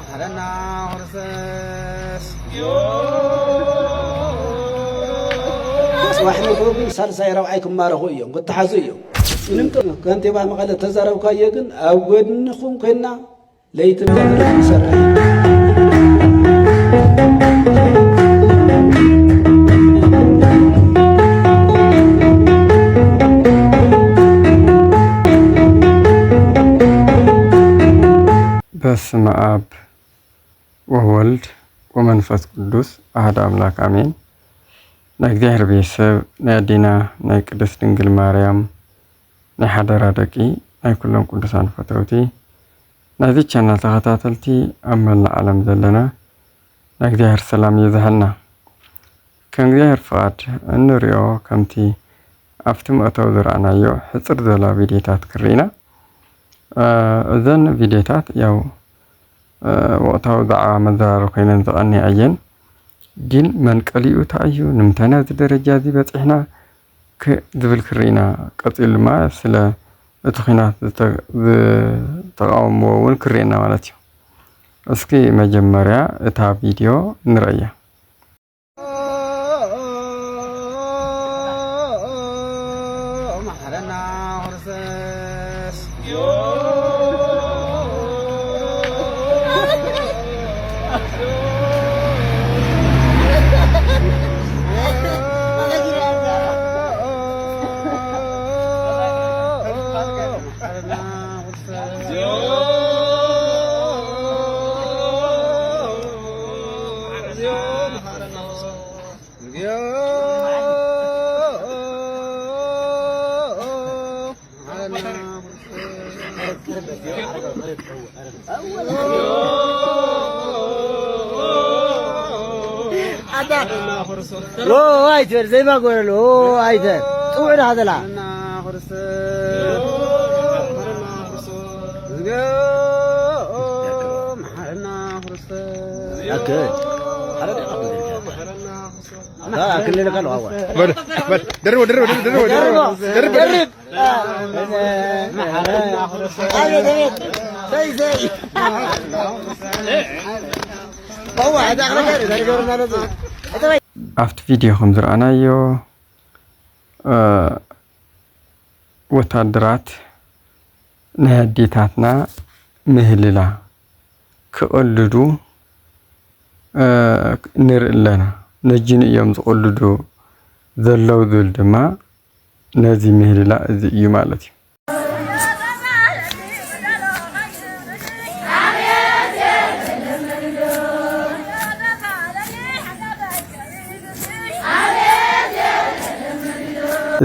محرنا هرسس واحنا كوبين سالساي ربعيكم ما رخويهم قد تحزيهم إنكم كنت بعد ما قال تزاروا كايجن أو قدنكم كنا ليتم قدرنا سرعين بسم أب وولد ومنفس قدوس أحد أملاك آمين نجدير بيسب نادينا نقدس دنجل مريم نحضر دقي نكلهم قدسان فتروتي نادي channel تخاطلتي أمل العالم ذلنا نجدير سلام يزهلنا كنجدير فات النوريو كمتي أفتم أتوذر أنا يو حصر ذلا فيديوهات كرينا إذن فيديوهات يو وقتها دعا مدار كينن ذقني أين جن من قليو تأيو نمتنا درجة دي بس إحنا كذبل كرينا قتل ما سلا اتخينات تقاوم ون كرينا مالتيو اسكي مجمريا اتا فيديو نرأيه لو ايتر زي ما اقول له ايتر طول هذا لا اكل لا كلنا قالوا اول درب زي هو هذا غير أفت فيديو خمسر أنا يو وتدرات نهديتاتنا مهللا كأولدو نر لنا نجين يوم زقولدو ذلو ذل دما نازي مهللا زي يمالتي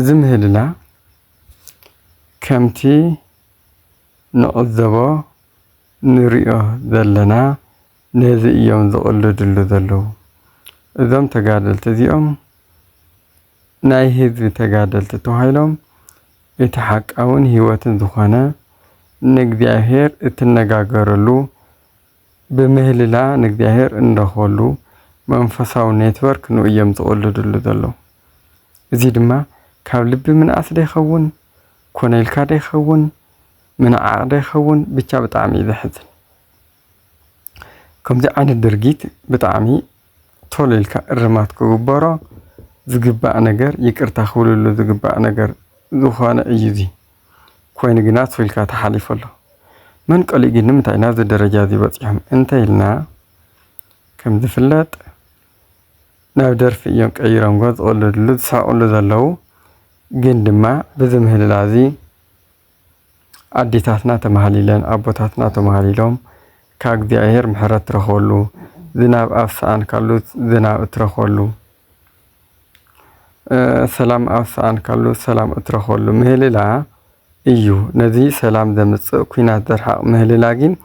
زمهللا كمتي نعذبو نريو ذلنا نازي يوم زقولدو ذلو إذا تقادلت زيهم ناي هذ تقادلت توهيلهم يتحققون هيواتن زخانة نقديهير اتنقاقرلو بمهللا نقديهير اندخولو منفساو نيتورك نو ايام زقولدو ذلو زي دما كاب لب من أسد يخون كونيل كاد يخون من عقد يخون بيتشا بطعمي ذا حزن كم زي عن الدرجيت بطعمي طوليل كالرمات كوبارا زقباء نجر يكر تخول له زقباء نجر ذخانة ايزي كوين جنات فيل كاتحالف الله من قال يجي نمت عناز الدرجة دي بطيهم انتهينا كم ذفلات نقدر في يوم كأيرام غاز أول لد ساعة أول ذلو جندما بزمهل العزي عديتاتنا تمهليلين أبوتاتنا تمهليلهم كاك دي أهير محرات ترخولو ذناب أفسان كالو ذناب ترخولو سلام أفسان كالو سلام ترخولو مهللا إيو نذي سلام دمت كوينات درحق مهللا جين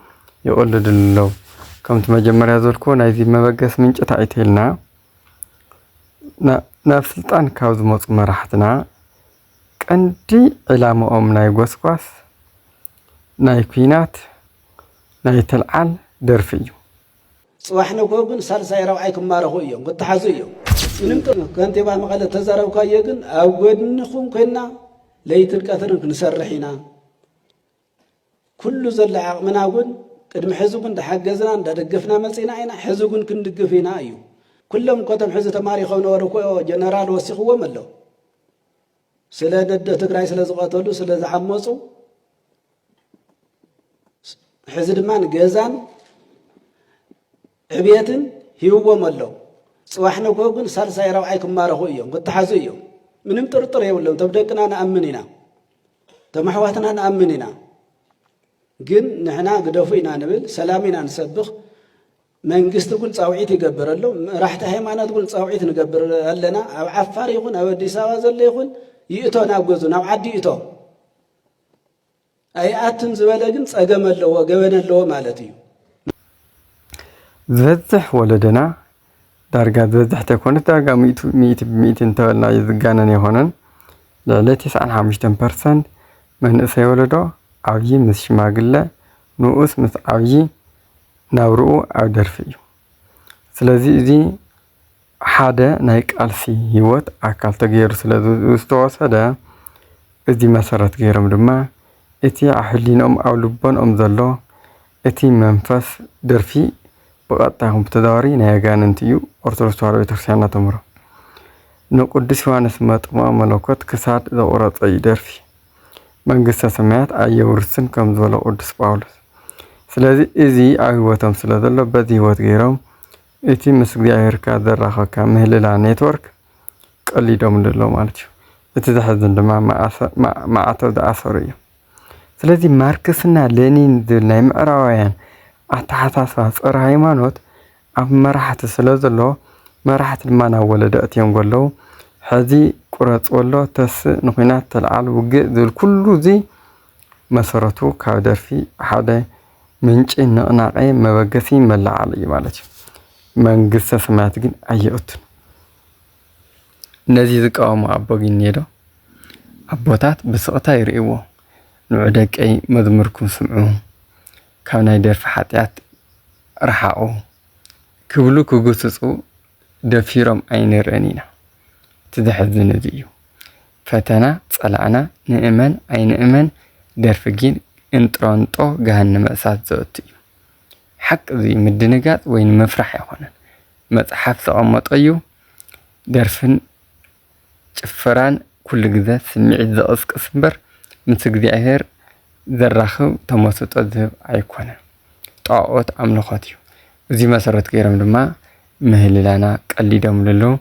يقول لدلو كمت مجمر يزولكو نايزي مبقس منج تعيتهلنا نفس الطان كاوز موت مرحتنا كندي علامة ناي غوسكواس ناي كوينات ناي تلعال درفيو صباحنا كوبن سالساي ربعيكم ما رخويهم قد تحزيهم إنكم كنت بعد ما قال تزاروا كايجن أو قدنكم كنا ليت الكثر نسرحنا كل زل عقمنا قن ቅድሚ ሕዚ ግን እንዳሓገዝና እንዳደገፍና መፅና ኢና ሕዚ ግን ክንድግፍ ኢና እዩ ኩሎም ከተም ሕዚ ተማሪኾም ነበሩ እኮ ጀነራል ወሲኽዎም ኣለዉ ስለ ነደ ትግራይ ስለ ዝቐተሉ ስለ ዝዓመፁ ሕዚ ድማ ንገዛን ዕብየትን ሂብዎም ኣለዉ ጽባሕ ነኮ ግን ሳልሳይ ራብዓይ ክማረኹ እዮም ክተሓዙ እዮም ምንም ጥርጥር የብሎም ተብ ደቅና ንኣምን ኢና ተም ኣሕዋትና ንኣምን ኢና ግን ንሕና ግደፉ ኢና ንብል ሰላም ኢና ንሰብኽ መንግስቲ ግን ጻውዒት ይገብር ኣሎ ምራሕቲ ሃይማኖት ግን ጻውዒት ንገብር ኣለና ኣብ ዓፋር ይኹን ኣብ ኣዲስ ኣበባ ዘሎ ይኹን ይእቶ ናብ ገዙ ናብ ዓዲ ይእቶ ኣይኣትን ዝበለ ግን ጸገም ኣለዎ ገበን ኣለዎ ማለት እዩ ዝበዝሕ ወለደና ዳርጋ ዝበዝሕ ተኮነት ዳርጋ 100 እንተበልና ይዝጋነን ይሆነን ልዕሊ 95% መንእሰይ ወለዶ ዓብዪ ምስ ሽማግለ ንኡስ ምስ ዓብዪ ናብርኡ ኣብ ደርፊ እዩ ስለዚ እዚ ሓደ ናይ ቃልሲ ህይወት ኣካል ተገይሩ ስለ ዝተወሰደ እዚ መሰረት ገይሮም ድማ እቲ ኣብ ሕሊንኦም ኣብ ልቦንኦም ዘሎ እቲ መንፈስ ደርፊ ብቐጥታ ይኹን ብተዘዋዋሪ ናይ ኣጋንንቲ እዩ ኦርቶዶክስ ተዋህዶ ቤተክርስትያን እናተምህሮ ንቅዱስ ዮሃንስ መጥምቀ መለኮት ክሳድ ዘቁረፀ እዩ ደርፊ መንግስተ ሰማያት ኣየውርስን ከም ዝበለ ቅዱስ ጳውሎስ ስለዚ እዚ ኣብ ህይወቶም ስለ ዘሎ በዚ ህይወት ገይሮም እቲ ምስ እግዚኣብሔርካ ዘራኸብካ ምህልላ ኔትወርክ ቀሊዶም ኣሎ ማለት እዩ እቲ ዘሕዝን ድማ ማዕተብ ዝኣሰሩ እዮም ስለዚ ማርክስና ሌኒን ዝብል ናይ ምዕራባውያን ኣተሓሳስባ ፀረ ሃይማኖት ኣብ መራሕቲ ስለ ዘሎ መራሕቲ ድማ ናብ ወለደ እትዮም ገለዉ ሕዚ ቁረፅ ወሎ ተስእ ንኩናት ተለዓል ውግእ ዝብል ኩሉ እዚ መሰረቱ ካብ ደርፊ ሓደ ምንጭ ንቕናቐ መበገሲ መላዓል እዩ ማለት እዩ መንግስተ ሰማያት ግን ኣየእቱን ነዚ ዝቃወሙ ኣቦ ግን ኔዶ ኣቦታት ብስቕታ ይርእይዎ ንዑ ደቀይ መዝሙርኩም ስምዑ ካብ ናይ ደርፊ ሓጢኣት ረሓቑ ክብሉ ክግስፁ ደፊሮም ኣይንርእን ኢና ትዘሕዝን እዚ እዩ ፈተና ጸላእና ንእመን ኣይንእመን ደርፊ ግን እንጥሮንጦ ገሃነመ እሳት ዘእቱ እዩ ሓቂ እዚ ምድንጋፅ ወይ ምፍራሕ ኣይኮነን መፅሓፍ ዘቐመጦ እዩ ደርፍን ጭፈራን ኩሉ ግዜ ስምዒት ዘቕስቅስ እምበር ምስ እግዚኣብሔር ዘራኽብ ተመስጦ ዝህብ ኣይኮነን ጣዖት ኣምልኾት እዩ እዚ መሰረት ገይሮም ድማ ምህልላና ቀሊዶም ዘለዉ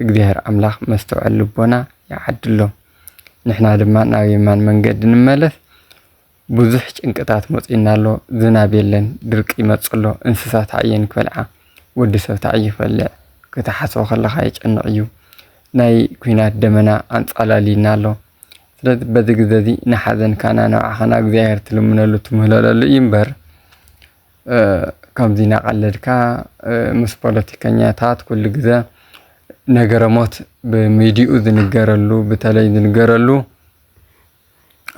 እግዚኣብሔር ኣምላኽ መስተውዕል ልቦና ይዓድሎም ንሕና ድማ ናብ የማን መንገዲ ንመለስ ብዙሕ ጭንቅታት መፂና ኣሎ ዝናብ የለን ድርቂ ይመፅ ኣሎ እንስሳት ኣየን ክበልዓ ወዲ ሰብ ታዕይ ይፈልዕ ክትሓስቦ ከለኻ ይጨንቕ እዩ ናይ ኩናት ደመና ኣንፃላሊና ኣሎ ስለዚ በዚ ግዜ እዚ ንሓዘንካና ንባዕኻና እግዚኣብሔር ትልምነሉ ትምህለለሉ እዩ እምበር ከምዚ እናቐለድካ ምስ ፖለቲከኛታት ኩሉ ግዜ ነገረ ሞት ብሚድኡ ዝንገረሉ በተለይ ዝንገረሉ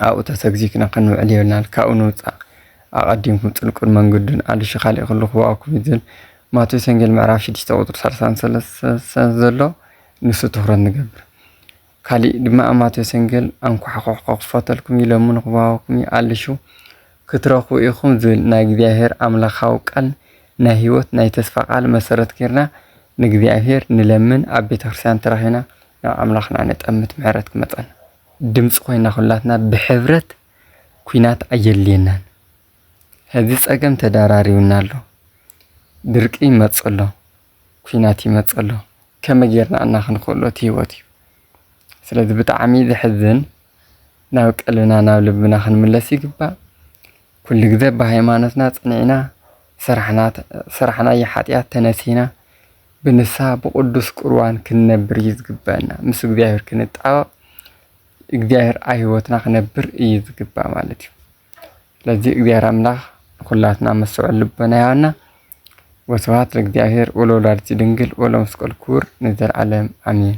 ኣብኡ ተሰግዚክና ክንውዕል የብልናን ካብኡ ንውፃእ ኣቐዲምኩም ፅንቁን መንገዱን ኣልሽ ካሊእ ክሉ ክዋኣኩም ይዝብል ማቴዎስ ወንጌል ምዕራፍ 6 ቁጥሪ 33 ዘሎ ንሱ ትኩረት ንገብር ካሊእ ድማ ማቴዎስ ወንጌል አንኳሕኩሕ ክፈተልኩም ኢሎምን ክዋኣኩም ኣልሹ ክትረኽቡ ኢኹም ዝብል ናይ እግዚኣብሔር ኣምላኻዊ ቃል ናይ ህይወት ናይ ተስፋ ቃል መሰረት ጌርና ንእግዚኣብሔር ንለምን ኣብ ቤተክርስትያን ተራኺና ናብ ኣምላኽና ነጠምት ምሕረት ክመፀና ድምፂ ኮይና ኩላትና ብሕብረት ኩናት ኣየልየናን ሕዚ ፀገም ተዳራሪብና ኣሎ ድርቂ ይመፅ ኣሎ ኩናት ይመፅ ኣሎ ከመይ ጌርና እና ክንክእሎ እቲ ህይወት እዩ ስለዚ ብጣዕሚ ዝሕዝን ናብ ቀልብና ናብ ልብና ክንምለስ ይግባእ ኩሉ ግዜ ብሃይማኖትና ፅኒዕና ስራሕና የሓጢኣት ተነሲና ብንሳ ብቅዱስ ቁርባን ክንነብር እዩ ዝግባአና ምስ እግዚኣብሔር ክንጣበቕ እግዚአብሔር ኣብ ህይወትና ክነብር እዩ ዝግባእ ማለት እዩ ስለዚ እግዚአብሔር ኣምላኽ ኩላትና መስውዕ ልቦና ይሃበና ወስብሐት ለእግዚአብሔር ወለወላዲቱ ድንግል ወለመስቀሉ ክቡር ንዘለዓለም ኣሜን